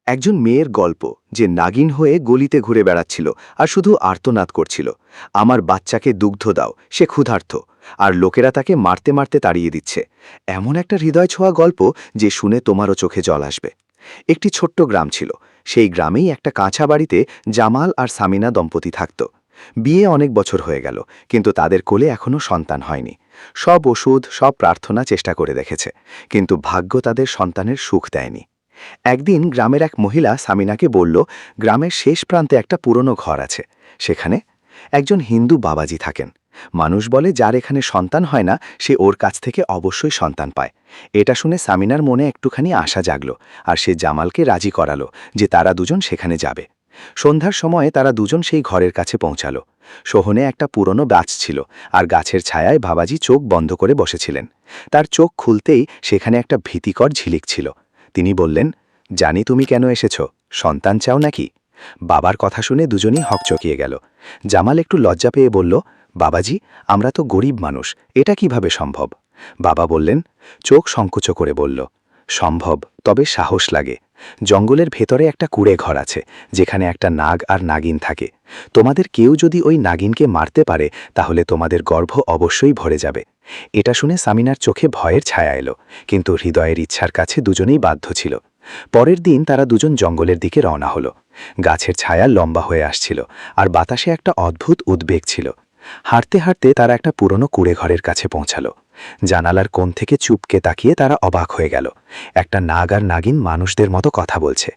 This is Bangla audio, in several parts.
একজন মেয়ের গল্প যে নাগিন হয়ে গলিতে ঘুরে বেড়াচ্ছিল আর শুধু আর্তনাদ করছিল, আমার বাচ্চাকে দুগ্ধ দাও, সে ক্ষুধার্ত, আর লোকেরা তাকে মারতে মারতে তাড়িয়ে দিচ্ছে। এমন একটা হৃদয় ছোঁয়া গল্প যে শুনে তোমারও চোখে জল আসবে। একটি ছোট্ট গ্রাম ছিল। সেই গ্রামেই একটা কাঁচা বাড়িতে জামাল আর সামিনা দম্পতি থাকত। বিয়ে অনেক বছর হয়ে গেল, কিন্তু তাদের কোলে এখনও সন্তান হয়নি। সব ওষুধ, সব প্রার্থনা চেষ্টা করে দেখেছে, কিন্তু ভাগ্য তাদের সন্তানের সুখ দেয়নি। একদিন গ্রামের এক মহিলা সামিনাকে বলল, গ্রামের শেষ প্রান্তে একটা পুরনো ঘর আছে, সেখানে একজন হিন্দু বাবাজি থাকেন। মানুষ বলে যার এখানে সন্তান হয় না সে ওর কাছ থেকে অবশ্যই সন্তান পায়। এটা শুনে সামিনার মনে একটুখানি আশা জাগল, আর সে জামালকে রাজি করালো যে তারা দুজন সেখানে যাবে। সন্ধ্যার সময়ে তারা দুজন সেই ঘরের কাছে পৌঁছালো। সোহনে একটা পুরনো গাছ ছিল, আর গাছের ছায়ায় বাবাজি চোখ বন্ধ করে বসেছিলেন। তার চোখ খুলতেই সেখানে একটা ভীতিকর ঝিলিক ছিল। তিনি বললেন, জানি তুমি কেন এসেছ, সন্তান চাও নাকি? বাবার কথা শুনে দুজনই হকচকিয়ে গেল। জামাল একটু লজ্জা পেয়ে বলল, বাবাজি, আমরা তো গরিব মানুষ, এটা কিভাবে সম্ভব? বাবা বললেন, চোখ সংকুচ করে বলল, সম্ভব, তবে সাহস লাগে। জঙ্গলের ভেতরে একটা কুঁড়ে ঘর আছে, যেখানে একটা নাগ আর নাগিন থাকে। তোমাদের কেউ যদি ওই নাগিনকে মারতে পারে তাহলে তোমাদের গর্ভ অবশ্যই ভরে যাবে। এটা শুনে সামিনার চোখে ভয়ের ছায়া এলো, কিন্তু হৃদয়ের ইচ্ছার কাছে দুজনেই বাধ্য ছিল। পরের দিন তারা দুজন জঙ্গলের দিকে রওনা হলো। গাছের ছায়া লম্বা হয়ে আসছিল, আর বাতাসে একটা অদ্ভুত উদ্বেগ ছিল। হাঁটতে হাঁটতে তারা একটা পুরনো কুঁড়ে ঘরের কাছে পৌঁছালো। জানালার কোণ থেকে চুপকে তাকিয়ে তারা অবাক হয়ে গেল। একটা নাগ আর নাগিন মানুষদের মতো কথা বলছে।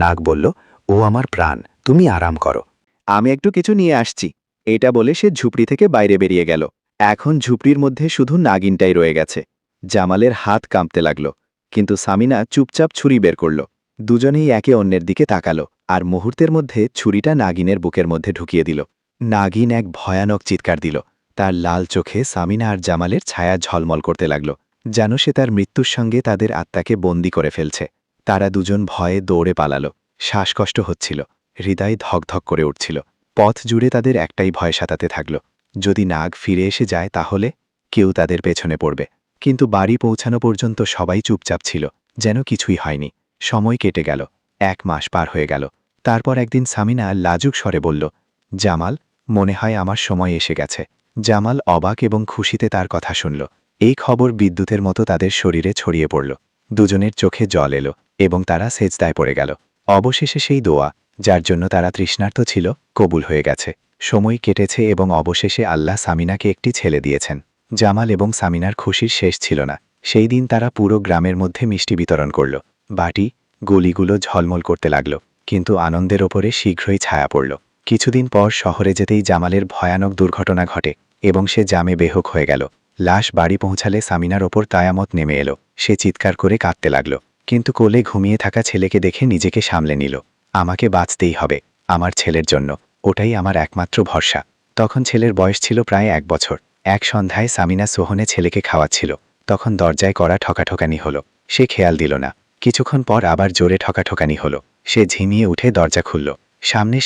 নাগ বলল, ও আমার প্রাণ, তুমি আরাম করো, আমি একটু কিছু নিয়ে আসছি। এটা বলে সে ঝুপড়ি থেকে বাইরে বেরিয়ে গেল। এখন ঝুপড়ির মধ্যে শুধু নাগিনটাই রয়ে গেছে। জামালের হাত কাঁপতে লাগল, কিন্তু সামিনা চুপচাপ ছুরি বের করল। দুজনেই একে অন্যের দিকে তাকালো, আর মুহূর্তের মধ্যে ছুরিটা নাগিনের বুকের মধ্যে ঢুকিয়ে দিল। নাগিন এক ভয়ানক চিৎকার দিল। তার লাল চোখে সামিনা আর জামালের ছায়া ঝলমল করতে লাগল, যেন সে তার মৃত্যুর সঙ্গে তাদের আত্মাকে বন্দি করে ফেলছে। তারা দুজন ভয়ে দৌড়ে পালালো। শ্বাসকষ্ট হচ্ছিল, হৃদয় ধকধক করে উঠছিল। পথ জুড়ে তাদের একটাই ভয় সাতাতে থাকল, যদি নাগ ফিরে এসে যায় তাহলে কেউ তাদের পেছনে পড়বে। কিন্তু বাড়ি পৌঁছানো পর্যন্ত সবাই চুপচাপ ছিল, যেন কিছুই হয়নি। সময় কেটে গেল, 1 মাস পার হয়ে গেল। তারপর একদিন সামিনা লাজুক স্বরে বলল, জামাল, মনে হয় আমার সময় এসে গেছে। জামাল অবাক এবং খুশিতে তার কথা শুনল। এই খবর বিদ্যুতের মতো তাদের শরীরে ছড়িয়ে পড়ল। দুজনের চোখে জল এলো এবং তারা সেজদায় পড়ে গেল। অবশেষে সেই দোয়া, যার জন্য তারা তৃষ্ণার্ত ছিল, কবুল হয়ে গেছে। সময় কেটেছে এবং অবশেষে আল্লাহ সামিনাকে একটি ছেলে দিয়েছেন। জামাল এবং সামিনার খুশির শেষ ছিল না। সেই দিন তারা পুরো গ্রামের মধ্যে মিষ্টি বিতরণ করল। বাটি, গলিগুলো ঝলমল করতে লাগল, কিন্তু আনন্দের ওপরে শীঘ্রই ছায়া পড়ল। কিছুদিন পর শহরে যেতেই জামালের ভয়ানক দুর্ঘটনা ঘটে এবং সে জামে বেহুঁশ হয়ে গেল। লাশ বাড়ি পৌঁছালে সামিনার ওপর কায়ামত নেমে এলো। সে চিৎকার করে কাঁদতে লাগল, কিন্তু কোলে ঘুমিয়ে থাকা ছেলেকে দেখে নিজেকে সামলে নিল। আমাকে বাঁচতেই হবে, আমার ছেলের জন্য, ওটাই আমার একমাত্র ভরসা। তখন ছেলের বয়স ছিল প্রায় 1 বছর। এক সন্ধ্যায় সামিনা সোহনে ছেলেকে খাওয়াচ্ছিল, তখন দরজায় করা ঠকাঠকানি হলো। সে খেয়াল দিল না। কিছুক্ষণ পর আবার জোরে ঠকাঠকানি হলো। সে ঝিমিয়ে উঠে দরজা খুলল। সামনে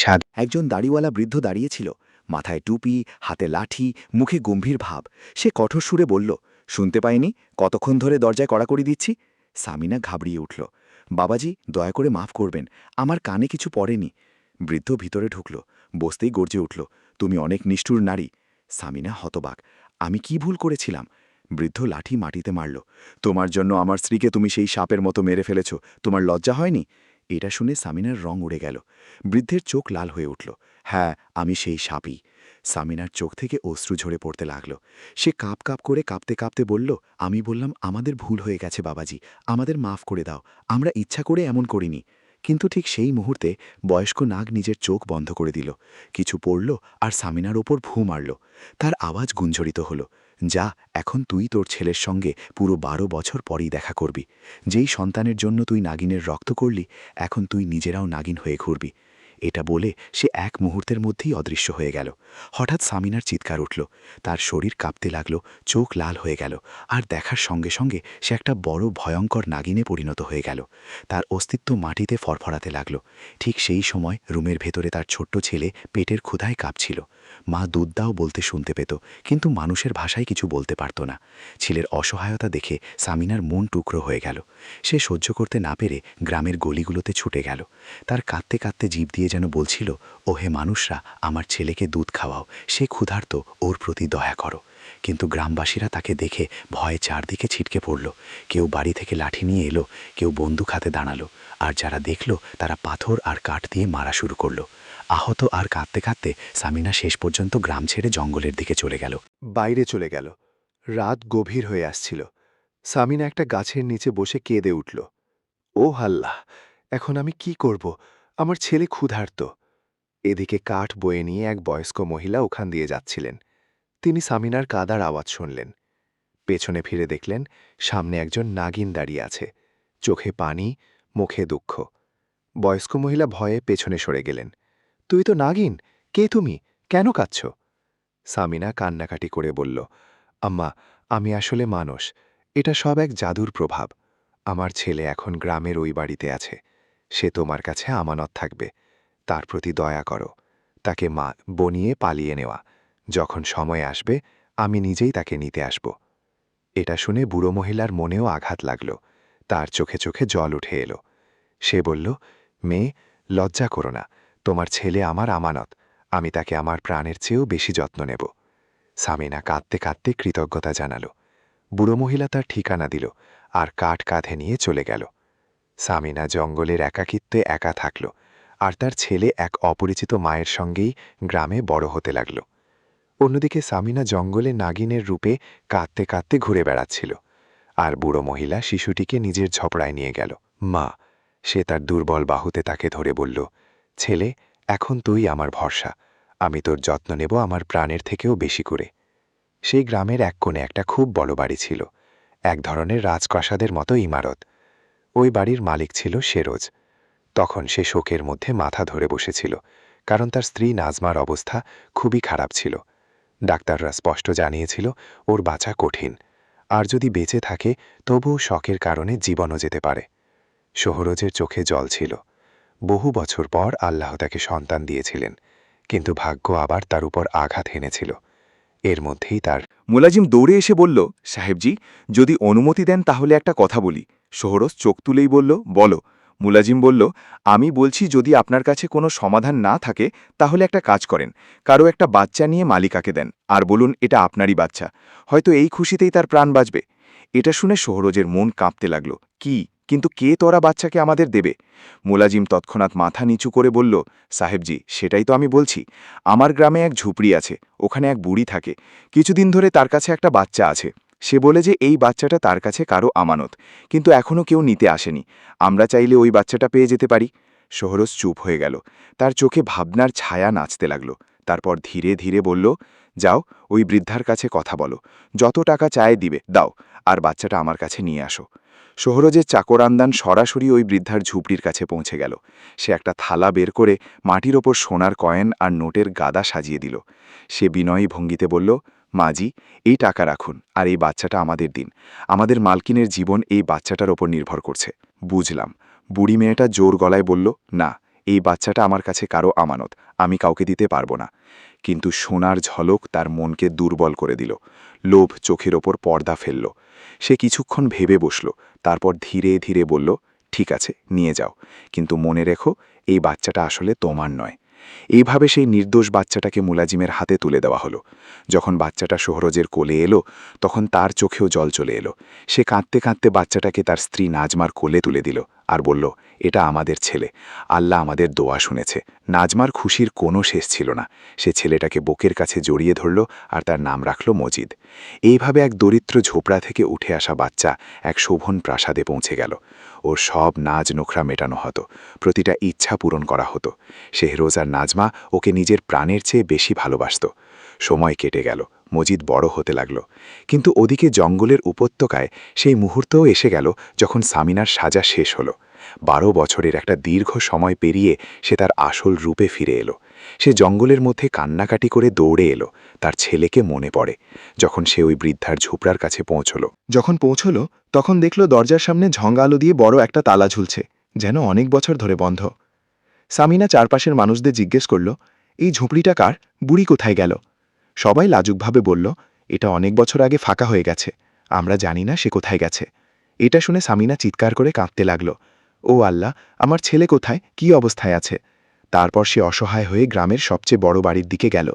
একজন দাড়িওয়ালা বৃদ্ধ দাঁড়িয়েছিল, মাথায় টুপি, হাতে লাঠি, মুখে গম্ভীর ভাব। সে কঠোর সুরে বলল, শুনতে পাইনি কতক্ষণ ধরে দরজায় কড়াকড়ি দিচ্ছি? সামিনা ঘাবড়িয়ে উঠল। বাবাজি, দয়া করে মাফ করবেন, আমার কানে কিছু পড়েনি। বৃদ্ধ ভিতরে ঢুকল, বসতেই গর্জে উঠল, তুমি অনেক নিষ্ঠুর নারী। সামিনা হতবাক, আমি কি ভুল করেছিলাম? বৃদ্ধ লাঠি মাটিতে মারল। তোমার জন্য আমার স্ত্রীকে তুমি সেই সাপের মতো মেরে ফেলেছ, তোমার লজ্জা হয়নি? এটা শুনে সামিনার রং উড়ে গেল। বৃদ্ধের চোখ লাল হয়ে উঠল। হ্যাঁ, আমি সেই সাপই। সামিনার চোখ থেকে অশ্রু ঝরে পড়তে লাগল। সে কাঁপ কাঁপ করে কাঁপতে কাঁপতে বলল, আমি বললাম, আমাদের ভুল হয়ে গেছে বাবাজি, আমাদের মাফ করে দাও, আমরা ইচ্ছা করে এমন করিনি। কিন্তু ঠিক সেই মুহূর্তে বয়স্ক নাগ নিজের চোখ বন্ধ করে দিল, কিছু পড়ল আর সামিনার ওপর ভূ মারল। তার আওয়াজ গুঞ্জরিত হল, যা, এখন তুই তোর ছেলের সঙ্গে পুরো 12 বছর পরেই দেখা করবি। যেই সন্তানের জন্য তুই নাগিনের রক্ত করলি, এখন তুই নিজেরাও নাগিন হয়ে ঘুরবি। এটা বলে সে এক মুহূর্তের মধ্যেই অদৃশ্য হয়ে গেল। হঠাৎ সামিনার চিৎকার উঠল, তার শরীর কাঁপতে লাগল, চোখ লাল হয়ে গেল, আর দেখার সঙ্গে সঙ্গে সে একটা বড় ভয়ঙ্কর নাগিনে পরিণত হয়ে গেল। তার অস্তিত্ব মাটিতে ফরফরাতে লাগল। ঠিক সেই সময় রুমের ভেতরে তার ছোট্ট ছেলে পেটের ক্ষুধায় কাঁপছিল। মা দুধ দাও বলতে শুনতে পেত, কিন্তু মানুষের ভাষায় কিছু বলতে পারত না। ছেলের অসহায়তা দেখে সামিনার মন টুকরো হয়ে গেল। সে সহ্য করতে না পেরে গ্রামের গলিগুলোতে ছুটে গেল। তার কাঁদতে কাঁদতে জিভ দিয়ে যেন বলছিল, ও হে মানুষরা, আমার ছেলেকে দুধ খাওয়াও, সে ক্ষুধার্ত, ওর প্রতি দয়া করো। কিন্তু গ্রামবাসীরা তাকে দেখে ভয়ে চারদিকে ছিটকে পড়ল। কেউ বাড়ি থেকে লাঠি নিয়ে এলো, কেউ বন্দুক হাতে দাঁড়ালো, আর যারা দেখল তারা পাথর আর কাঠ দিয়ে মারা শুরু করলো। আহত আর কাঁদতে কাঁদতে সামিনা শেষ পর্যন্ত গ্রাম ছেড়ে জঙ্গলের দিকে চলে গেল। বাইরে চলে গেল। রাত গভীর হয়ে আসছিল। সামিনা একটা গাছের নিচে বসে কেঁদে উঠল। ও আল্লাহ, এখন আমি কি করব? আমার ছেলে ক্ষুধার্ত। এদিকে কাঠ বয়ে নিয়ে এক বয়স্ক মহিলা ওখান দিয়ে যাচ্ছিলেন। তিনি সামিনার কাদার আওয়াজ শুনলেন। পেছনে ফিরে দেখলেন সামনে একজন নাগিন দাঁড়িয়ে আছে, চোখে পানি, মুখে দুঃখ। বয়স্ক মহিলা ভয়ে পেছনে সরে গেলেন। তুই তো নাগিন, কে তুমি? কেন কাঁদছ? সামিনা কান্নাকাটি করে বলল, আম্মা, আমি আসলে মানুষ। এটা সব এক জাদুর প্রভাব। আমার ছেলে এখন গ্রামের ওই বাড়িতে আছে। সে তোমার কাছে আমানত থাকবে। তার প্রতি দয়া করো। তাকে বনিয়ে পালিয়ে নেওয়া। যখন সময় আসবে আমি নিজেই তাকে নিতে আসব। এটা শুনে বুড়ো মহিলার মনেও আঘাত লাগল। তার চোখে চোখে জল উঠে এলো। সে বলল, মেয়ে, লজ্জা করো না। তোমার ছেলে আমার আমানত। আমি তাকে আমার প্রাণের চেয়েও বেশি যত্ন নেব। সামিনা কাঁদতে কাঁদতে কৃতজ্ঞতা জানাল। বুড়ো মহিলা তার ঠিকানা দিল আর কাঠ কাঁধে নিয়ে চলে গেল। সামিনা জঙ্গলের একাকিত্বে একা থাকল, আর তার ছেলে এক অপরিচিত মায়ের সঙ্গেই গ্রামে বড় হতে লাগল। অন্যদিকে সামিনা জঙ্গলে নাগিনের রূপে কাঁদতে কাঁদতে ঘুরে বেড়াচ্ছিল, আর বুড়ো মহিলা শিশুটিকে নিজের ঝপড়ায় নিয়ে গেল। মা, সে তার দুর্বল বাহুতে তাকে ধরে বলল, ছেলে, এখন তুই আমার ভরসা। আমি তোর যত্ন নেব আমার প্রাণের থেকেও বেশি করে। সেই গ্রামের এক কোণে একটা খুব বড় বাড়ি ছিল, এক ধরনের রাজপ্রাসাদের মতো ইমারত। ওই বাড়ির মালিক ছিল সেরোজ। তখন সে শোকের মধ্যে মাথা ধরে বসেছিল, কারণ তার স্ত্রী নাজমার অবস্থা খুবই খারাপ ছিল। ডাক্তাররা স্পষ্ট জানিয়েছিল ওর বাঁচা কঠিন, আর যদি বেঁচে থাকে তবুও শকের কারণে জীবনও যেতে পারে। সোহরজের চোখে জল ছিল। বহু বছর পর আল্লাহ তাকে সন্তান দিয়েছিলেন, কিন্তু ভাগ্য আবার তার উপর আঘাত হেনেছিল। এর মধ্যেই তার মুলাজিম দৌড়ে এসে বলল, সাহেবজি, যদি অনুমতি দেন তাহলে একটা কথা বলি। সোহরস চোখ তুলেই বলল, বলো। মুলাজিম বলল, আমি বলছি যদি আপনার কাছে কোনো সমাধান না থাকে তাহলে একটা কাজ করেন, কারো একটা বাচ্চা নিয়ে মালিকাকে দেন আর বলুন এটা আপনারই বাচ্চা, হয়তো এই খুশিতেই তার প্রাণ বাঁচবে। এটা শুনে সোহরজের মন কাঁপতে লাগল। কি, কিন্তু কে তোরা বাচ্চাকে আমাদের দেবে? মুলাজিম তৎক্ষণাৎ মাথা নিচু করে বলল, সাহেবজি, সেটাই তো আমি বলছি। আমার গ্রামে এক ঝুপড়ি আছে, ওখানে এক বুড়ি থাকে। কিছুদিন ধরে তার কাছে একটা বাচ্চা আছে। সে বলে যে এই বাচ্চাটা তার কাছে কারো আমানত, কিন্তু এখনও কেউ নিতে আসেনি। আমরা চাইলে ওই বাচ্চাটা পেয়ে যেতে পারি। সোহরস চুপ হয়ে গেল। তার চোখে ভাবনার ছায়া নাচতে লাগল। তারপর ধীরে ধীরে বলল, যাও, ওই বৃদ্ধার কাছে কথা বলো। যত টাকা চায় দিবে, দাও, আর বাচ্চাটা আমার কাছে নিয়ে আসো। সোহরজের চাকরান্দান সরাসরি ওই বৃদ্ধার ঝুপড়ির কাছে পৌঁছে গেল। সে একটা থালা বের করে মাটির ওপর সোনার কয়েন আর নোটের গাদা সাজিয়ে দিল। সে বিনয়ী ভঙ্গিতে বলল, মাজি, এই টাকা রাখুন, আর এই বাচ্চাটা আমাদের দিন। আমাদের মালকিনের জীবন এই বাচ্চাটার ওপর নির্ভর করছে। বুঝলাম। বুড়ি মেয়েটা জোর গলায় বলল, না, এই বাচ্চাটা আমার কাছে কারো আমানত, আমি কাউকে দিতে পারবো না। কিন্তু সোনার ঝলক তার মনকে দুর্বল করে দিল। লোভ চোখের ওপর পর্দা ফেলল। সে কিছুক্ষণ ভেবে বসল, তারপর ধীরে ধীরে বলল, ঠিক আছে, নিয়ে যাও, কিন্তু মনে রেখো এই বাচ্চাটা আসলে তোমার নয়। এইভাবে সেই নির্দোষ বাচ্চাটাকে মুলাজিমের হাতে তুলে দেওয়া হলো। যখন বাচ্চাটা সোহরজের কোলে এলো তখন তার চোখেও জল চলে এলো। সে কাঁদতে কাঁদতে বাচ্চাটাকে তার স্ত্রী নাজমার কোলে তুলে দিল আর বলল, এটা আমাদের ছেলে, আল্লাহ আমাদের দোয়া শুনেছে। নাজমার খুশির কোনো শেষ ছিল না। সে ছেলেটাকে বুকের কাছে জড়িয়ে ধরল আর তার নাম রাখল মজিদ। এইভাবে এক দরিদ্র ঝোপড়া থেকে উঠে আসা বাচ্চা এক শোভন প্রাসাদে পৌঁছে গেল। ওর সব নাজ নোখরা মেটানো হতো, প্রতিটা ইচ্ছা পূরণ করা হতো। শেহরোজ আর নাজমা ওকে নিজের প্রাণের চেয়ে বেশি ভালোবাসত। সময় কেটে গেল, মজিদ বড় হতে লাগল। কিন্তু ওদিকে জঙ্গলের উপত্যকায় সেই মুহূর্তও এসে গেল যখন সামিনার সাজা শেষ হলো। 12 বছরের একটা দীর্ঘ সময় পেরিয়ে সে তার আসল রূপে ফিরে এলো। সে জঙ্গলের মধ্যে কান্নাকাটি করে দৌড়ে এলো। তার ছেলেকে মনে পড়ে। যখন সে ওই বৃদ্ধার ঝোপড়ার কাছে পৌঁছল, তখন দেখল দরজার সামনে ঝঙ্গা আলো দিয়ে বড় একটা তালা ঝুলছে, যেন অনেক বছর ধরে বন্ধ। সামিনা চারপাশের মানুষদের জিজ্ঞেস করল, এই ঝুপড়িটা কার? বুড়ি কোথায় গেল? সবাই লাজুকভাবে বলল, এটা অনেক বছর আগে ফাঁকা হয়ে গেছে, আমরা জানি না সে কোথায় গেছে। এটা শুনে সামিনা চিৎকার করে কাঁদতে লাগল, ও আল্লাহ, আমার ছেলে কোথায়, কি অবস্থায় আছে? তারপর সে অসহায় হয়ে গ্রামের সবচেয়ে বড় বাড়ির দিকে গেল।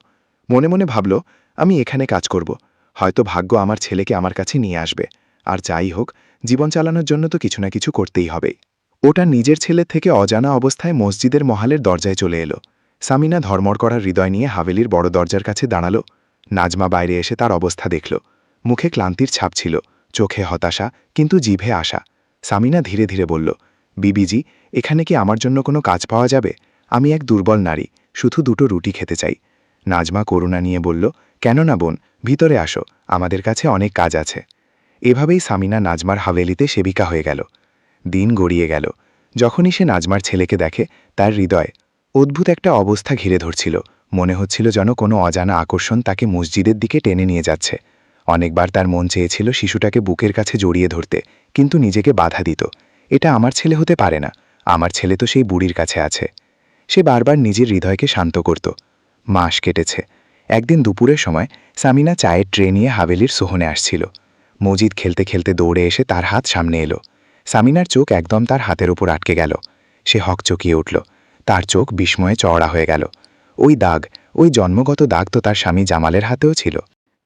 মনে মনে ভাবল, আমি এখানে কাজ করব, হয়তো ভাগ্য আমার ছেলেকে আমার কাছে নিয়ে আসবে। আর যাই হোক, জীবন চালানোর জন্য তো কিছু না কিছু করতেই হবে। ওটা নিজের ছেলের থেকে অজানা অবস্থায় মসজিদের মহালের দরজায় চলে এলো। সামিনা ধর্মর করার হৃদয় নিয়ে হাভেলির বড় দরজার কাছে দাঁড়াল। নাজমা বাইরে এসে তার অবস্থা দেখল। মুখে ক্লান্তির ছাপ ছিল, চোখে হতাশা, কিন্তু জিভে আশা। সামিনা ধীরে ধীরে বলল, বিবিজি, এখানে কি আমার জন্য কোনো কাজ পাওয়া যাবে? আমি এক দুর্বল নারী, শুধু দুটো রুটি খেতে চাই। নাজমা করুণা নিয়ে বলল, কেন না বোন, ভিতরে আসো, আমাদের কাছে অনেক কাজ আছে। এভাবেই সামিনা নাজমার হাভেলিতে সেবিকা হয়ে গেল। দিন গড়িয়ে গেল। যখনই সে নাজমার ছেলেকে দেখে, তার হৃদয় অদ্ভুত একটা অবস্থা ঘিরে ধরছিল। মনে হচ্ছিল যেন কোনো অজানা আকর্ষণ তাকে মসজিদের দিকে টেনে নিয়ে যাচ্ছে। অনেকবার তার মন চেয়েছিল শিশুটাকে বুকের কাছে জড়িয়ে ধরতে, কিন্তু নিজেকে বাধা দিত। এটা আমার ছেলে হতে পারে না, আমার ছেলে তো সেই বুড়ির কাছে আছে। সে বারবার নিজের হৃদয়কে শান্ত করত। মাস কেটেছে। একদিন দুপুরের সময় সামিনা চায়ের ট্রে নিয়ে হাভেলির সোহনে আসছিল। মজিদ খেলতে খেলতে দৌড়ে এসে তার হাত সামনে এলো। সামিনার চোখ একদম তার হাতের ওপর আটকে গেল। সে হকচকিয়ে উঠল। তার চোখ বিস্ময়ে চওড়া হয়ে গেল। ওই দাগ, ওই জন্মগত দাগ তো তার স্বামী জামালের হাতেও ছিল।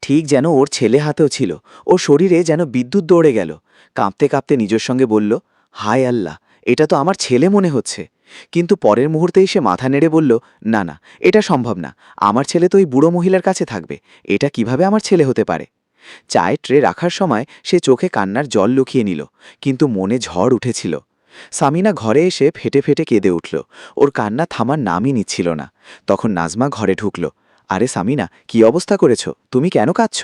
ঠিক যেন ওর ছেলে হাতেও ছিল। ওর শরীরে যেন বিদ্যুৎ দৌড়ে গেল। কাঁপতে কাঁপতে নিজের সঙ্গে বলল, হায় আল্লাহ, এটা তো আমার ছেলে মনে হচ্ছে। কিন্তু পরের মুহূর্তেই সে মাথা নেড়ে বলল, না না, এটা সম্ভব না, আমার ছেলে তো ওই বুড়ো মহিলার কাছে থাকবে, এটা কিভাবে আমার ছেলে হতে পারে? চায়ের ট্রে রাখার সময় সে চোখে কান্নার জল লুকিয়ে নিল, কিন্তু মনে ঝড় উঠেছিল। সামিনা ঘরে এসে ফেটে ফেটে কেঁদে উঠল। ওর কান্না থামার নামই নিচ্ছিল না। তখন নাজমা ঘরে ঢুকল। আরে সামিনা, কি অবস্থা করেছ, তুমি কেন কাঁদছ?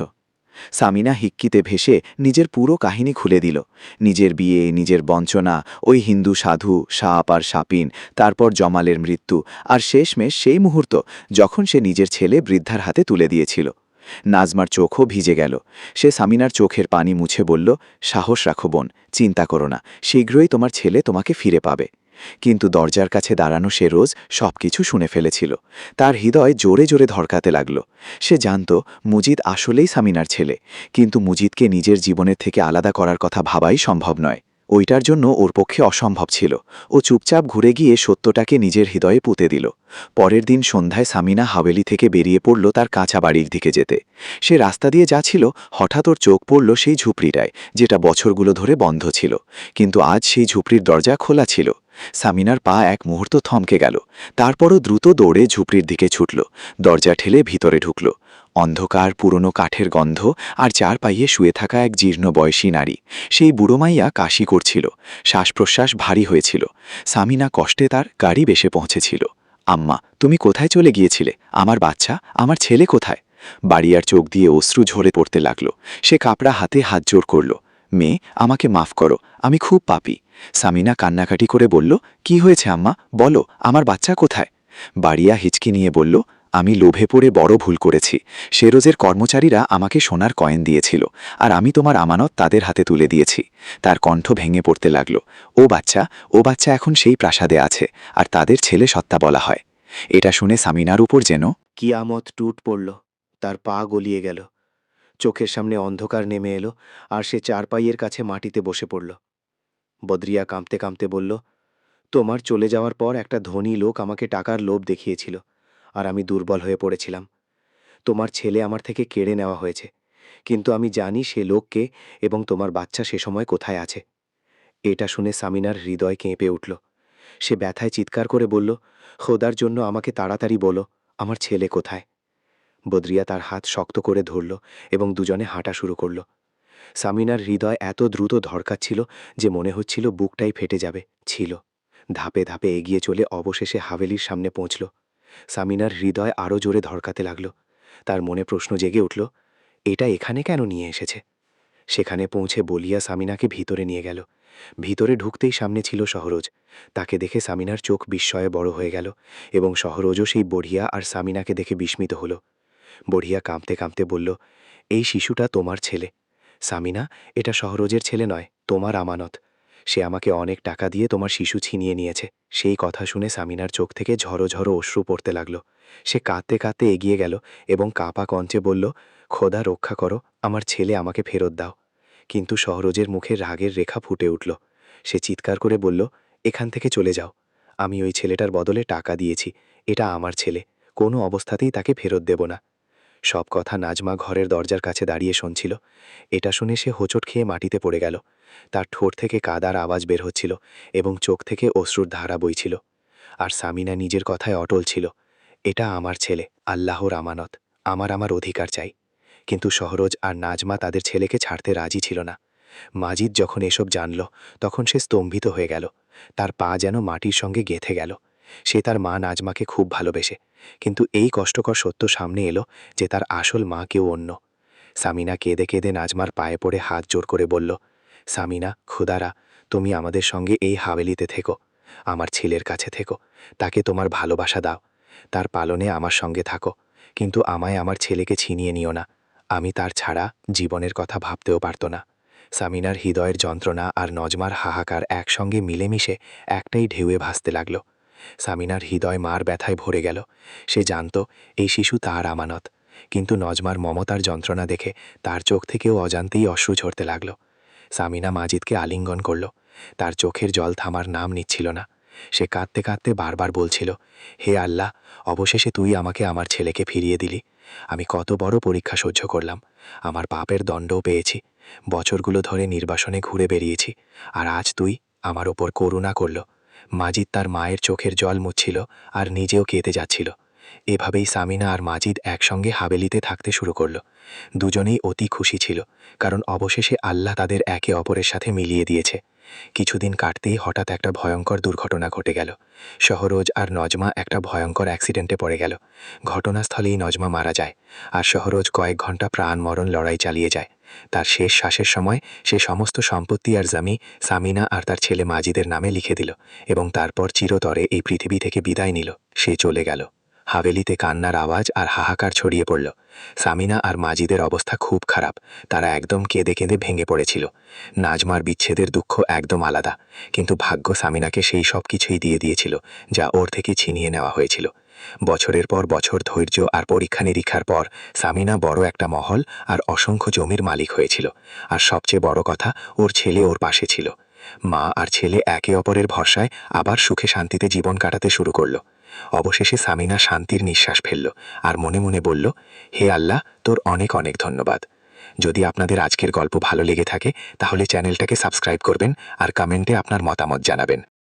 সামিনা হিক্কিতে ভেসে নিজের পুরো কাহিনী খুলে দিল। নিজের বিয়ে, নিজের বঞ্চনা, ওই হিন্দু সাধু, সাপ আর সাপিন, তারপর জমালের মৃত্যু, আর শেষমেশ সেই মুহূর্ত যখন সে নিজের ছেলে বৃদ্ধার হাতে তুলে দিয়েছিল। নাজমার চোখও ভিজে গেল। সে সামিনার চোখের পানি মুছে বলল, সাহস রাখো বোন, চিন্তা করো না, শীঘ্রই তোমার ছেলে তোমাকে ফিরে পাবে। কিন্তু দরজার কাছে দাঁড়ানো সে রোজ সবকিছু শুনে ফেলেছিল। তার হৃদয় জোরে জোরে ধড়কাতে লাগল। সে জানত মুজিদ আসলেই সামিনার ছেলে, কিন্তু মুজিদকে নিজের জীবনের থেকে আলাদা করার কথা ভাবাই সম্ভব নয়। ওইটার জন্য ওর পক্ষে অসম্ভব ছিল। ও চুপচাপ ঘুরে গিয়ে সত্যটাকে নিজের হৃদয়ে পুঁতে দিল। পরের দিন সন্ধ্যায় সামিনা হাভেলি থেকে বেরিয়ে পড়ল তার কাঁচা বাড়ির দিকে যেতে। সে রাস্তা দিয়ে যাচ্ছিল, হঠাৎ ওর চোখ পড়ল সেই ঝুপড়িটায়, যেটা বছরগুলো ধরে বন্ধ ছিল। কিন্তু আজ সেই ঝুপড়ির দরজা খোলা ছিল। সামিনার পা এক মুহূর্ত থমকে গেল। তারপরও দ্রুত দৌড়ে ঝুপড়ির দিকে ছুটল। দরজা ঠেলে ভিতরে ঢুকল। অন্ধকার, পুরনো কাঠের গন্ধ, আর চার পাইয়ে শুয়ে থাকা এক জীর্ণ বয়সী নারী। সেই বুড়ো মাইয়া কাশি করছিল। শ্বাস প্রশ্বাস ভারী হয়েছিল। সামিনা কষ্টে তার গাড়ি বেশে পৌঁছেছিল। আম্মা, তুমি কোথায় চলে গিয়েছিলে? আমার বাচ্চা, আমার ছেলে কোথায়? বাড়িয়ার চোখ দিয়ে অশ্রু ঝরে পড়তে লাগল। সে কাপড়া হাতে হাত জোড় করল। মেয়ে, আমাকে মাফ করো, আমি খুব পাপী। সামিনা কান্নাকাটি করে বলল, কি হয়েছে আম্মা, বলো, আমার বাচ্চা কোথায়? বাড়িয়া হিচকি নিয়ে বলল, আমি লোভে পড়ে বড় ভুল করেছি। শেরোজের কর্মচারীরা আমাকে সোনার কয়েন দিয়েছিল, আর আমি তোমার আমানত তাদের হাতে তুলে দিয়েছি। তার কণ্ঠ ভেঙে পড়তে লাগল। ও বাচ্চা এখন সেই প্রাসাদে আছে, আর তাদের ছেলে সত্তা বলা হয়। এটা শুনে সামিনার উপর যেন কিয়ামত টুট পড়ল। তার পা গলিয়ে গেল। চোখের সামনে অন্ধকার নেমে এলো, আর সে চারপাইয়ের কাছে মাটিতে বসে পড়ল। বদরিয়া কাঁপতে কাঁপতে বলল, তোমার চলে যাওয়ার পর একটা ধনী লোক আমাকে টাকার লোভ দেখিয়েছিল, আর আমি দুর্বল হয়ে পড়েছিলাম। তোমার ছেলে আমার থেকে কেড়ে নেওয়া হয়েছে, কিন্তু আমি জানি সে লোককে এবং তোমার বাচ্চা সে সময় কোথায় আছে। এটা শুনে সামিনার হৃদয় কেঁপে উঠল। সে ব্যথায় চিৎকার করে বলল, খোদার জন্য আমাকে তাড়াতাড়ি বলো, আমার ছেলে কোথায়? বদরিয়া তার হাত শক্ত করে ধরল এবং দুজনে হাঁটা শুরু করল। সামিনার হৃদয় এত দ্রুত ধড়কাচ্ছিল যে মনে হচ্ছিল বুকটাই ফেটে যাবে। ছিল। ধাপে ধাপে এগিয়ে চলে অবশেষে হাভেলির সামনে পৌঁছল। সামিনার হৃদয় আরও জোরে ধড়কাতে লাগল। তার মনে প্রশ্ন জেগে উঠল, এটা এখানে কেন নিয়ে এসেছে? সেখানে পৌঁছে বলিয়া সামিনাকে ভিতরে নিয়ে গেল। ভিতরে ঢুকতেই সামনে ছিল সহরোজ। তাকে দেখে সামিনার চোখ বিস্ময়ে বড় হয়ে গেল, এবং সহরোজও সেই বড়িয়া আর সামিনাকে দেখে বিস্মিত হল। বড়িয়া কাঁপতে কাঁপতে বলল, এই শিশুটা তোমার ছেলে। সামিনা, এটা সহরোজের ছেলে নয়, তোমার আমানত। সে আমাকে অনেক টাকা দিয়ে তোমার শিশু ছিনিয়ে নিয়েছে। সেই কথা শুনে সামিনার চোখ থেকে ঝড়ো ঝড়ো অশ্রু পড়তে লাগল। সে কাঁদতে কাঁদতে এগিয়ে গেল এবং কাঁপা কণ্ঠে বলল, খোদা রক্ষা করো, আমার ছেলে আমাকে ফেরত দাও। কিন্তু সহরোজের মুখে রাগের রেখা ফুটে উঠল। সে চিৎকার করে বলল, এখান থেকে চলে যাও। আমি ওই ছেলেটার বদলে টাকা দিয়েছি, এটা আমার ছেলে, কোনো অবস্থাতেই তাকে ফেরত দেব না। সব কথা নাজমা ঘরের দরজার কাছে দাঁড়িয়ে শুনছিল। এটা শুনে সে হোঁচট খেয়ে মাটিতে পড়ে গেল। তার ঠোঁট থেকে কাদার আওয়াজ বের হচ্ছিল এবং চোখ থেকে অশ্রুর ধারা বইছিল। আর সামিনা নিজের কথায় অটল ছিল, এটা আমার ছেলে, আল্লাহর আমানত, আমার অধিকার চাই। কিন্তু সহরোজ আর নাজমা তাদের ছেলেকে ছাড়তে রাজি ছিল না। মাজিদ যখন এসব জানল তখন সে স্তম্ভিত হয়ে গেল। তার পা যেন মাটির সঙ্গে গেঁথে গেল। সে তার মা নাজমাকে খুব ভালোবেসে, কিন্তু এই কষ্টকর সত্য সামনে এলো যে তার আসল মা কেউ অন্য। সামিনা কেঁদে কেঁদে নাজমার পায়ে পড়ে হাত জোর করে বলল, সামিনা, খুদারা, তুমি আমাদের সঙ্গে এই হাভেলিতে থেকো, আমার ছেলের কাছে থেকো, তাকে তোমার ভালোবাসা দাও, তার পালনে আমার সঙ্গে থাকো, কিন্তু আমায় আমার ছেলেকে ছিনিয়ে নিও না। আমি তার ছাড়া জীবনের কথা ভাবতেও পারত না। সামিনার হৃদয়ের যন্ত্রণা আর নজমার হাহাকার একসঙ্গে মিলেমিশে একটাই ঢেউয়ে ভাসতে লাগল। সামিনার হৃদয় মার ব্যথায় ভরে গেল। সে জানত এই শিশু তার আমানত, কিন্তু নজমার মমতার যন্ত্রণা দেখে তার চোখ থেকেও অজান্তেই অশ্রু ঝরতে লাগল। সামিনা মাজিদকে আলিঙ্গন করল। তার চোখের জল থামার নাম নিচ্ছিল না। সে কাঁদতে কাঁদতে বারবার বলছিল, হে আল্লাহ, অবশেষে তুই আমাকে আমার ছেলেকে ফিরিয়ে দিলি। আমি কত বড় পরীক্ষা সহ্য করলাম, আমার পাপের দণ্ডও পেয়েছি, বছরগুলো ধরে নির্বাসনে ঘুরে বেরিয়েছি, আর আজ তুই আমার ওপর করুণা করল। মাজিদ তার মায়ের চোখের জল মুছছিল আর নিজেও কেঁদে যাচ্ছিল। এভাবেই সামিনা আর মাজিদ একসঙ্গে হাভেলিতে থাকতে শুরু করল। দুজনেই অতি খুশি ছিল, কারণ অবশেষে আল্লাহ তাদের একে অপরের সাথে মিলিয়ে দিয়েছে। কিছুদিন কাটতেই হঠাৎ একটা ভয়ঙ্কর দুর্ঘটনা ঘটে গেল। সহরোজ আর নজমা একটা ভয়ঙ্কর অ্যাক্সিডেন্টে পড়ে গেল। ঘটনাস্থলেই নজমা মারা যায়, আর সহরোজ কয়েক ঘন্টা প্রাণ মরণ লড়াই চালিয়ে যায়। তার শেষ শ্বাসের সময় সে সমস্ত সম্পত্তি আর জমি সামিনা আর তার ছেলে মাজিদের নামে লিখে দিল এবং তারপর চিরতরে এই পৃথিবী থেকে বিদায় নিল। সে চলে গেল। হাভেলিতে কান্নার আওয়াজ আর হাহাকার ছড়িয়ে পড়ল। সামিনা আর মাজিদের অবস্থা খুব খারাপ, তারা একদম কেঁদে কেঁদে ভেঙে পড়েছিল। নাজমার বিচ্ছেদের দুঃখ একদম আলাদা, কিন্তু ভাগ্য সামিনাকে সেই সব কিছুই দিয়ে দিয়েছিল যা ওর থেকে ছিনিয়ে নেওয়া হয়েছিল। বছরের পর বছর ধৈর্য আর পরীক্ষা নিরীক্ষার পর সামিনা বড় একটা মহল আর অসংখ্য জমির মালিক হয়েছিল। আর সবচেয়ে বড় কথা, ওর ছেলে ওর পাশে ছিল। মা আর ছেলে একে অপরের ভরসায় আবার সুখে শান্তিতে জীবন কাটাতে শুরু করল। অবশেষে সামিনা শান্তির নিঃশ্বাস ফেলল আর মনে মনে বলল, হে আল্লাহ, তোর অনেক অনেক ধন্যবাদ। যদি আপনাদের আজকের গল্প ভালো লেগে থাকে তাহলে চ্যানেলটাকে সাবস্ক্রাইব করবেন আর কমেন্টে আপনার মতামত জানাবেন।